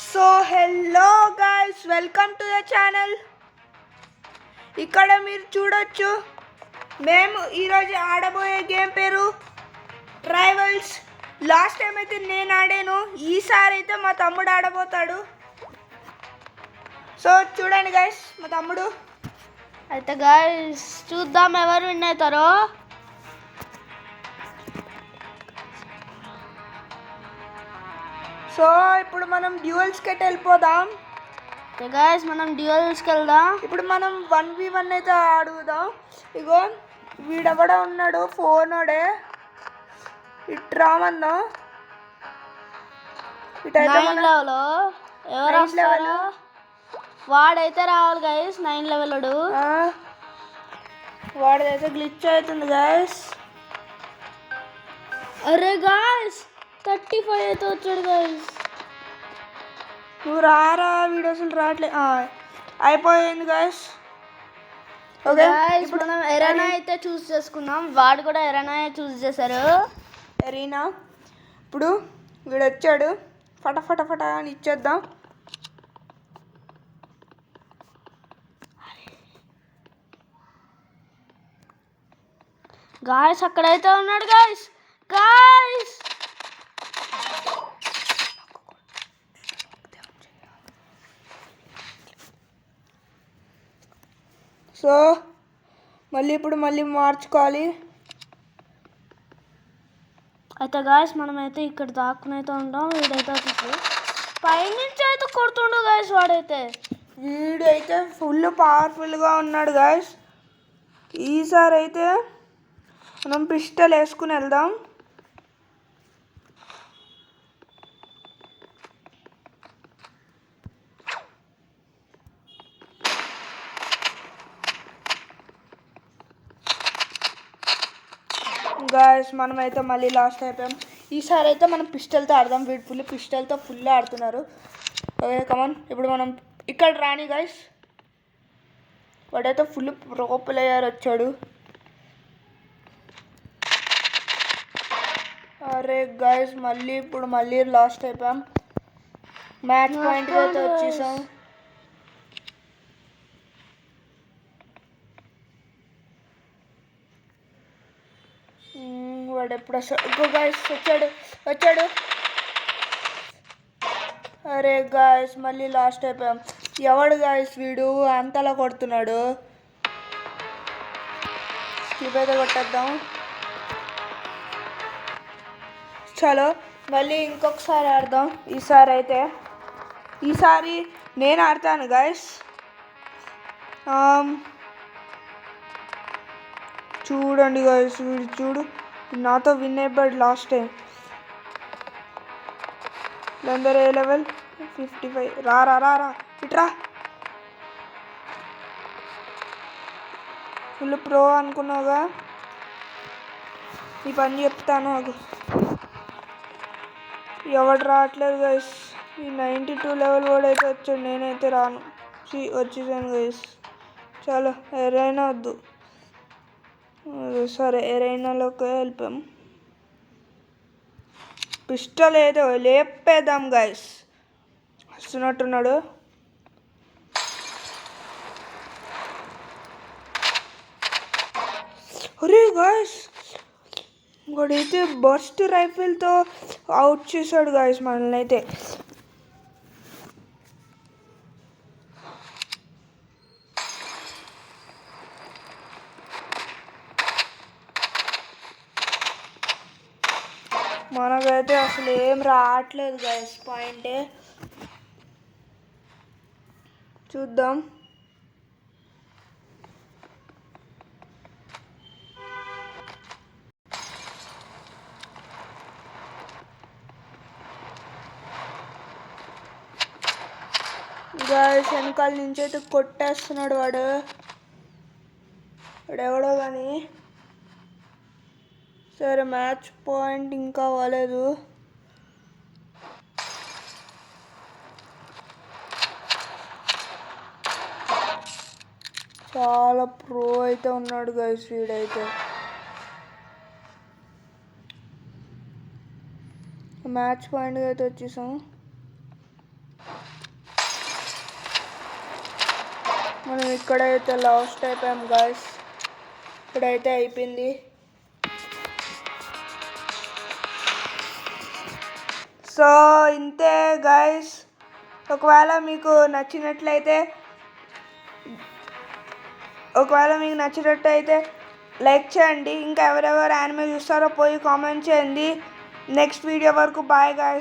So hello guys, welcome to the channel. ఇక్కడ మీరు చూడొచ్చు, మేము ఈరోజు ఆడబోయే గేమ్ పేరు ట్రైవల్స్. లాస్ట్ టైం అయితే నేను ఆడాను, ఈసారి అయితే మా తమ్ముడు ఆడబోతాడు. సో చూడండి గైస్, మా తమ్ముడు. అయితే గైస్ చూద్దాం ఎవరు విన్ అవుతారో. సో ఇప్పుడు మనం డ్యూయల్స్కి అయితే వెళ్ళిపోదాం. గైస్ మనం డ్యూయల్స్కి వెళ్దాం. ఇప్పుడు మనం 1v1 అయితే ఆడుదాం. ఇగో వీడెవడ ఉన్నాడు, ఫోనోడే. ఇటు రామందాం. ఇటైతే ఎవరు వస్తారు? వాడైతే రావాలి గైస్, 9 లెవెల్. వాడిదైతే గ్లిచ్ అవుతుంది గైస్. అరే గైస్ 35 అయితే వచ్చాడు గైస్. నువ్వు రారా, వీడియో అసలు రావట్లే. అయిపోయింది గైస్. ఓకే ఇప్పుడు మనం ఎరైనా అయితే చూస్ చేసుకున్నాం. వాడు కూడా ఎరైనా చూస్ చేశారు, ఎరీనా. ఇప్పుడు వీడు వచ్చాడు, ఫట అని ఇచ్చేద్దాం. గాయస్ అక్కడైతే ఉన్నాడు గాయస్. గాయస్ సో ఇప్పుడు మార్చుకోవాలి. అయితే గాయస్ మనమైతే ఇక్కడ దాక్కుని అయితే ఉంటాం. వీడైతే పైనుంచి అయితే కొడుతుండు గాయస్. వీడైతే ఫుల్ పవర్ఫుల్గా ఉన్నాడు గాయస్. ఈసారి అయితే మనం పిస్టల్ వేసుకుని వెళ్దాం. గాయస్ మనమైతే మళ్ళీ లాస్ట్ అయిపోయాం. ఈసారి అయితే మనం పిస్టల్తో ఆడదాం. వీడు పిస్టల్తో ఫుల్ ఆడుతున్నారు. ఓకే కమాన్, ఇప్పుడు మనం ఇక్కడ రాని గాయస్. వాడైతే ఫుల్ ప్రో ప్లేయర్ వచ్చాడు. అరే గాయస్ ఇప్పుడు లాస్ట్ అయిపోయాం. మ్యాచ్ పాయింట్ అయితే వచ్చేసాం. వాడు ఎప్పుడు వస్తాడు? గాయస్ వచ్చాడు. అరే గాయస్ లాస్ట్ అయిపోయాం. ఎవడు గాయస్ వీడు అంతలా కొడుతున్నాడు? స్కిప్ అయితే కొట్టేద్దాం. చలో ఇంకొకసారి ఆడదాం. ఈసారి నేను ఆడతాను గాయస్. చూడండి గాయస్, వీడు నాతో విన్ అయిపోయాడు లాస్ట్ టైం. అందరూ ఏ లెవెల్ 55. రా ఇట్రా. ఫుల్ ప్రో అనుకున్నావుగా, ఈ పని చెప్తాను. ఎవడు రావట్లేదు గైస్. ఈ 92 లెవెల్ కూడా అయితే వచ్చాడు, నేనైతే రాను. వచ్చేసాను గైస్. చాలా ఎరైనా వద్దు. సరే ఎరైనాలోకి వెళ్ళిపోయాం. పిస్టల్ ఏదో లేపేద్దాం గైస్. వస్తున్నట్టున్నాడు. అరే గాయస్ వాడైతే బర్స్ట్ రైఫిల్తో అవుట్ చేశాడు గాయస్ మనల్ని అయితే. మనకైతే అసలు ఏం రావట్లేదు గాయస్ పాయింటే. చూద్దాం. గాయస్ వెనకాల నుంచి అయితే కొట్టేస్తున్నాడు వాడెవడో కానీ. సరే మ్యాచ్ పాయింట్ ఇంకా అవ్వలేదు. చాలా ప్రో అయితే ఉన్నాడు గైస్ వీడైతే. మ్యాచ్ పాయింట్ అయితే వచ్చేసాం. మనం ఇక్కడైతే లాస్ట్ అయిపోయాం గాయస్. ఇక్కడైతే అయిపోయింది. సో ఇంతే గాయస్. ఒకవేళ మీకు నచ్చినట్లయితే లైక్ చేయండి. ఇంకా ఎవరెవరు యానిమే చూస్తారో పోయి కామెంట్ చేయండి. నెక్స్ట్ వీడియో వరకు బాయ్ గాయస్.